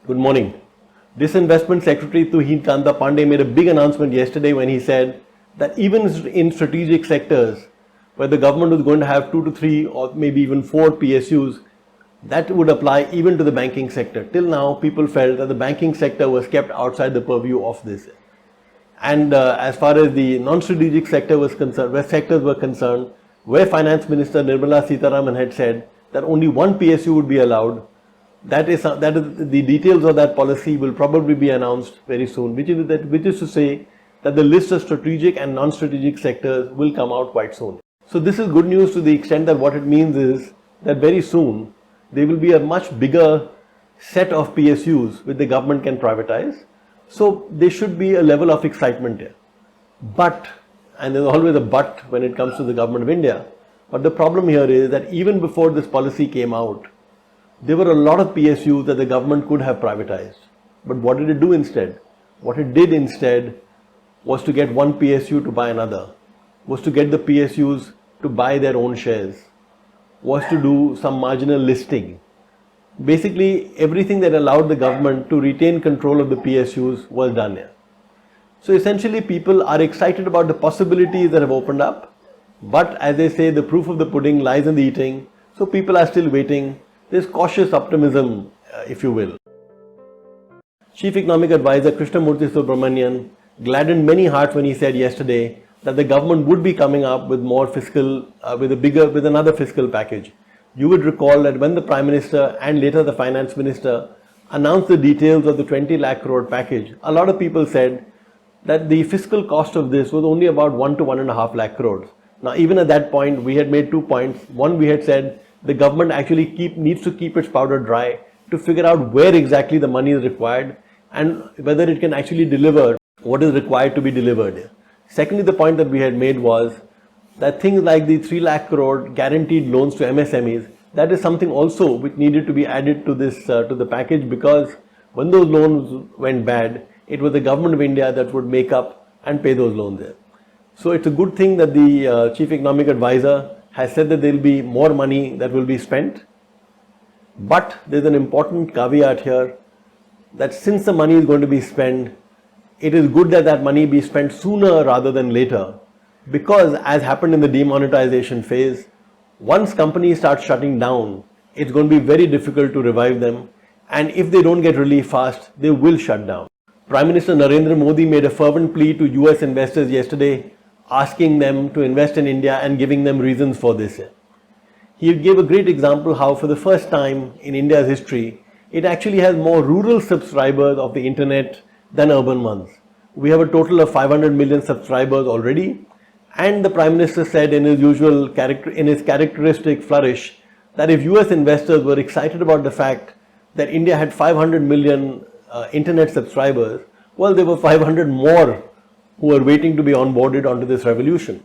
Good morning. Disinvestment Secretary Tuhin Kanta Pandey made a big announcement yesterday when he said that even in strategic sectors where the government was going to have 2 to 3 or maybe even 4 PSUs, that would apply even to the banking sector. Till now, people felt that the banking sector was kept outside the purview of this. And as far as the non-strategic sector was concerned, where sectors were concerned, where Finance Minister Nirmala Sitharaman had said that only one PSU would be allowed, that is the details of that policy will probably be announced very soon, which is to say that the list of strategic and non-strategic sectors will come out quite soon. So this is good news to the extent that what it means is that very soon there will be a much bigger set of PSUs which the government can privatize. So there should be a level of excitement here. But, and there's always a but when it comes to the government of India, but the problem here is that even before this policy came out, there were a lot of PSUs that the government could have privatized. But what did it do instead? What it did instead was to get one PSU to buy another, was to get the PSUs to buy their own shares, was to do some marginal listing. Basically, everything that allowed the government to retain control of the PSUs was done here. So essentially, people are excited about the possibilities that have opened up. But as they say, the proof of the pudding lies in the eating. So people are still waiting. There's cautious optimism, if you will. Chief Economic Advisor Krishnamurthy Subramanian gladdened many hearts when he said yesterday that the government would be coming up with more fiscal, with another fiscal package. You would recall that when the Prime Minister and later the Finance Minister announced the details of the 20 lakh crore package, a lot of people said that the fiscal cost of this was only about 1 to 1.5 lakh crores. Now, even at that point, we had made 2 points. One, we had said the government actually needs to keep its powder dry to figure out where exactly the money is required and whether it can actually deliver what is required to be delivered. Secondly, the point that we had made was that things like the 3 lakh crore guaranteed loans to MSMEs, that is something also which needed to be added to this to the package, because when those loans went bad, it was the government of India that would make up and pay those loans there. So it's a good thing that the Chief Economic Advisor has said that there will be more money that will be spent. But there's an important caveat here that since the money is going to be spent, it is good that that money be spent sooner rather than later. Because as happened in the demonetization phase, once companies start shutting down, it's going to be very difficult to revive them. And if they don't get relief fast, they will shut down. Prime Minister Narendra Modi made a fervent plea to US investors yesterday, asking them to invest in India and giving them reasons for this. He gave a great example how for the first time in India's history, it actually has more rural subscribers of the internet than urban ones. We have a total of 500 million subscribers already. And the Prime Minister said in his characteristic flourish that if US investors were excited about the fact that India had 500 million internet subscribers, well, there were 500 more who were waiting to be onboarded onto this revolution.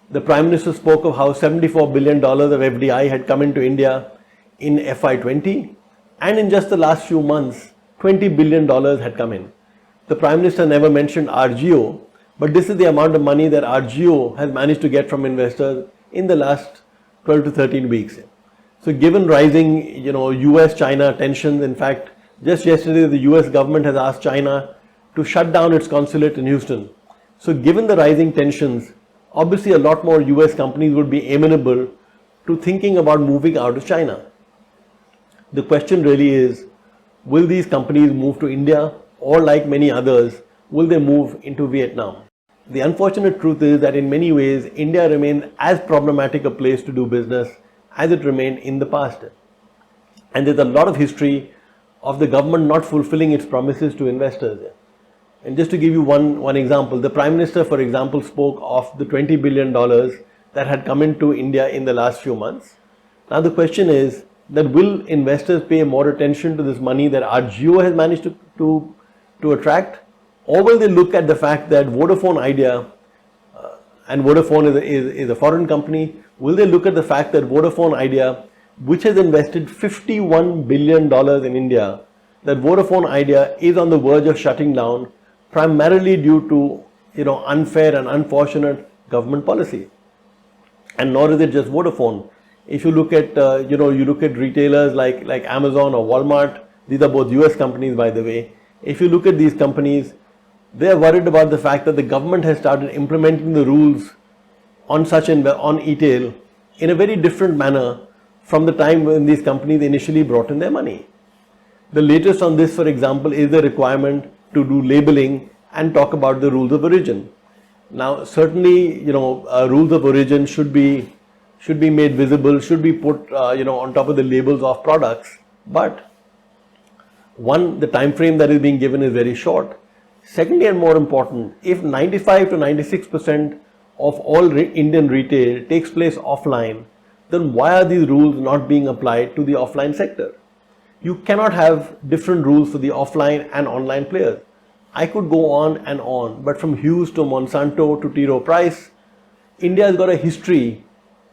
The Prime Minister spoke of how $74 billion of FDI had come into India in FY20, and in just the last few months, $20 billion had come in. The Prime Minister never mentioned RGO, but this is the amount of money that RGO has managed to get from investors in the last 12 to 13 weeks. So given rising, US-China tensions, in fact, just yesterday the US government has asked China to shut down its consulate in Houston. So given the rising tensions, obviously a lot more US companies would be amenable to thinking about moving out of China. The question really is, will these companies move to India, or like many others, will they move into Vietnam? The unfortunate truth is that in many ways, India remains as problematic a place to do business as it remained in the past. And there's a lot of history of the government not fulfilling its promises to investors. And just to give you one example, the Prime Minister, for example, spoke of the $20 billion that had come into India in the last few months. Now the question is that will investors pay more attention to this money that RGO has managed to attract? Or will they look at the fact that Vodafone Idea, and Vodafone is a foreign company, will they look at the fact that Vodafone Idea, which has invested $51 billion in India, that Vodafone Idea is on the verge of shutting down primarily due to unfair and unfortunate government policy? And nor is it just Vodafone. If you look at you look at retailers like Amazon or Walmart, These are both US companies, by the way. If you look at these companies, they are worried about the fact that the government has started implementing the rules on on e-tail in a very different manner from the time when these companies initially brought in their money. The latest on this, for example, is the requirement to do labeling and talk about the rules of origin. Now, certainly, rules of origin should be made visible, should be put, on top of the labels of products. But one, the time frame that is being given is very short. Secondly, and more important, if 95 to 96% of all Indian retail takes place offline, then why are these rules not being applied to the offline sector? You cannot have different rules for the offline and online players. I could go on, but from Hughes to Monsanto to T. Rowe Price, India has got a history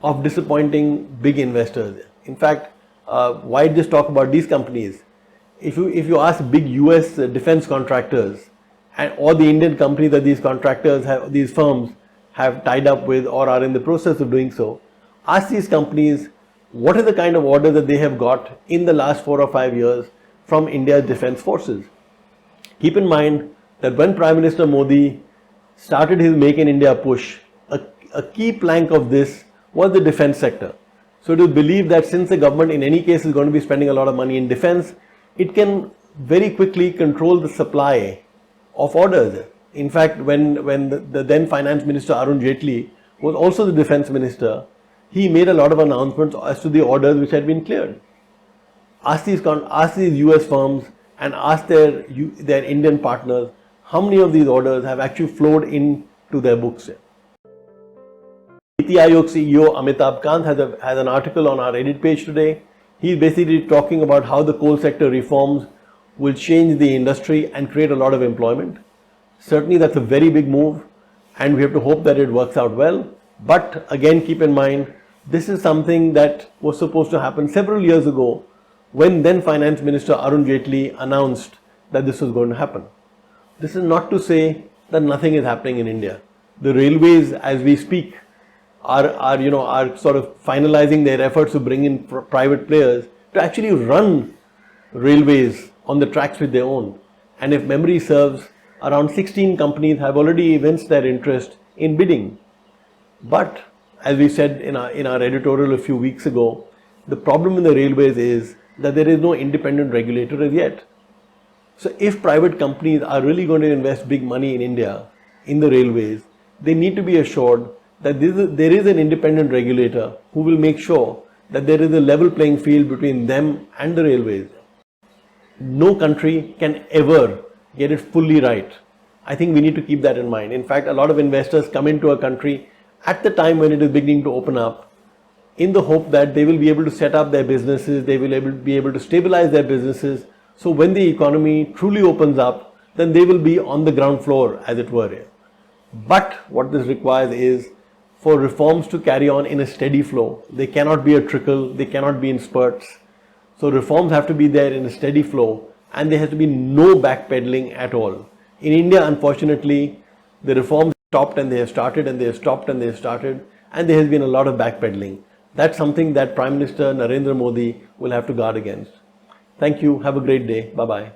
of disappointing big investors. In fact, why just talk about these companies? If you ask big US defense contractors or the Indian companies that these firms have tied up with or are in the process of doing so, ask these companies what is the kind of order that they have got in the last 4 or 5 years from India's defense forces. Keep in mind that when Prime Minister Modi started his Make in India push, a key plank of this was the defense sector. So to believe that since the government in any case is going to be spending a lot of money in defense, it can very quickly control the supply of orders. In fact, when the then Finance Minister Arun Jaitley was also the Defense Minister, he made a lot of announcements as to the orders which had been cleared. Ask these US firms and ask their Indian partners how many of these orders have actually flowed into their books. Niti Aayog CEO Amitabh Kant has an article on our Reddit page today. He's basically talking about how the coal sector reforms will change the industry and create a lot of employment. Certainly that's a very big move and we have to hope that it works out well. But again, keep in mind, this is something that was supposed to happen several years ago when then Finance Minister Arun Jaitley announced that this was going to happen. This is not to say that nothing is happening in India. The railways, as we speak, are sort of finalizing their efforts to bring in private players to actually run railways on the tracks which they own. And if memory serves, around 16 companies have already evinced their interest in bidding. But as we said in our editorial a few weeks ago, the problem in the railways is that there is no independent regulator as yet. So if private companies are really going to invest big money in India, in the railways, they need to be assured that there is an independent regulator who will make sure that there is a level playing field between them and the railways. No country can ever get it fully right. I think we need to keep that in mind. In fact, a lot of investors come into a country at the time when it is beginning to open up in the hope that they will be able to set up their businesses, they will be able to stabilize their businesses. So when the economy truly opens up, then they will be on the ground floor, as it were. But what this requires is for reforms to carry on in a steady flow. They cannot be a trickle, they cannot be in spurts. So reforms have to be there in a steady flow and there has to be no backpedaling at all. In India, unfortunately, the reforms stopped and they have started and they have stopped and they have started and there has been a lot of backpedaling. That's something that Prime Minister Narendra Modi will have to guard against. Thank you. Have a great day. Bye-bye.